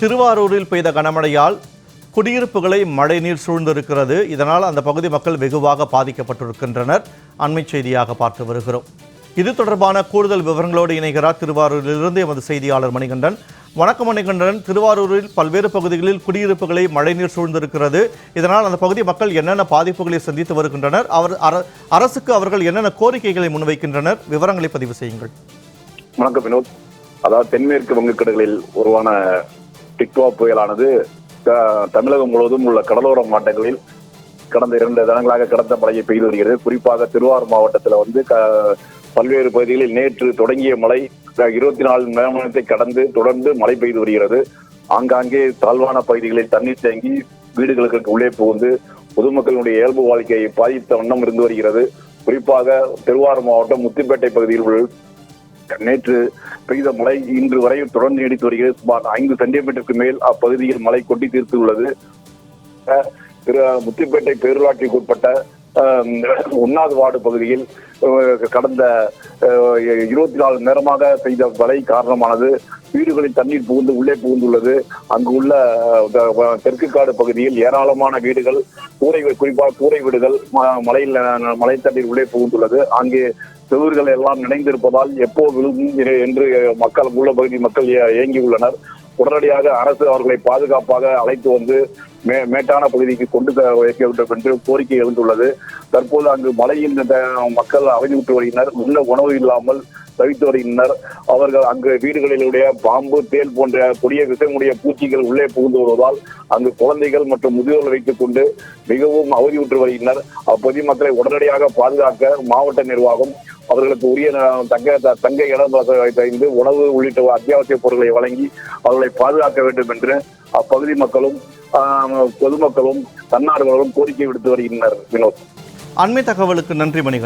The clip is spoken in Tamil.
திருவாரூரில் பெய்த கனமழையால் குடியிருப்புகளை மழைநீர் சூழ்ந்திருக்கிறது. இதனால் அந்த பகுதி மக்கள் வெகுவாக பாதிக்கப்பட்டிருக்கின்றனர். அண்மை செய்தியாக பார்த்து வருகிறோம். இது தொடர்பான கூடுதல் விவரங்களோடு இணைகிறார் திருவாரூரிலிருந்து எமது செய்தியாளர் மணிகண்டன். வணக்கம் மணிகண்டன். திருவாரூரில் பல்வேறு பகுதிகளில் குடியிருப்புகளை மழைநீர் சூழ்ந்திருக்கிறது. இதனால் அந்த பகுதி மக்கள் என்னென்ன பாதிப்புகளை சந்தித்து வருகின்றனர், அரசுக்கு அவர்கள் என்னென்ன கோரிக்கைகளை முன்வைக்கின்றனர், விவரங்களை பதிவு செய்யுங்கள். வணக்கம் வினோத். அதாவது தென்மேற்கு வங்கக்கடலில் உருவான டிக்வா புயலானது தமிழகம் முழுவதும் உள்ள கடலோர மாவட்டங்களில் கடந்த 2 தினங்களாக கடந்த மழையை பெய்து வருகிறது. குறிப்பாக திருவாரூர் மாவட்டத்தில் பல்வேறு பகுதிகளில் நேற்று தொடங்கிய மழை 24 மணி நேரத்தை கடந்து தொடர்ந்து மழை பெய்து வருகிறது. ஆங்காங்கே தாழ்வான பகுதிகளில் தண்ணீர் தேங்கி வீடுகளுக்கு உள்ளே புகுந்து பொதுமக்களுடைய இயல்பு வாழ்க்கையை பாதித்த வண்ணம் இருந்து வருகிறது. குறிப்பாக திருவாரூர் மாவட்டம் முத்துப்பேட்டை பகுதியில் நேற்று பெய்த மழை இன்று வரை தொடர்ந்து நீடித்து வருகிறது. சுமார் 5 சென்டிமீட்டருக்கு மேல் அப்பகுதியில் மழை கொட்டி தீர்த்துள்ளது. முத்துப்பேட்டை பேரூராட்சிக்கு உட்பட்ட 1வது வார்டு பகுதியில் கடந்த 24 மணி நேரமாக பெய்த மழை காரணமானது வீடுகளில் தண்ணீர் புகுந்து உள்ளே புகுந்துள்ளது. அங்கு உள்ள தெற்கு காடு பகுதியில் ஏராளமான வீடுகள் குறிப்பாக கூரை வீடுகள் மழை தண்ணீர் உள்ளே புகுந்துள்ளது. அங்கே செவர்கள் எல்லாம் நினைந்திருப்பதால் எப்போ விழும் என்று உள்ள பகுதி மக்கள் ஏங்கியுள்ளனர். உடனடியாக அரசு அவர்களை பாதுகாப்பாக அழைத்து வந்து மேட்டான பகுதிக்கு கொண்டு வைக்க வேண்டும் என்று கோரிக்கை எழுந்துள்ளது. தற்போது அங்கு மழையில் மக்கள் அவதியுற்று வருகின்றனர். உள்ள உணவு இல்லாமல் தவித்து வருகின்றனர். அவர்கள் அங்கு வீடுகளிலுடைய பாம்பு, தேல் போன்ற கொடிய விஷமுடைய பூச்சிகள் உள்ளே புகுந்து வருவதால் அங்கு குழந்தைகள் மற்றும் முதியோர்கள் வைத்துக் கொண்டு மிகவும் அவதியுற்று வருகின்றனர். அப்பகுதி மக்களை உடனடியாக பாதுகாக்க மாவட்ட நிர்வாகம் அவர்களுக்கு உரிய தங்க இடம் வைத்து உணவு உள்ளிட்ட அத்தியாவசிய பொருட்களை வழங்கி அவர்களை பாதுகாக்க வேண்டும் என்று அப்பகுதி மக்களும் பொதுமக்களும் தன்னார்வலரும் கோரிக்கை விடுத்து வருகின்றனர். வினோத், அண்மை தகவலுக்கு நன்றி மணிகண்டன்.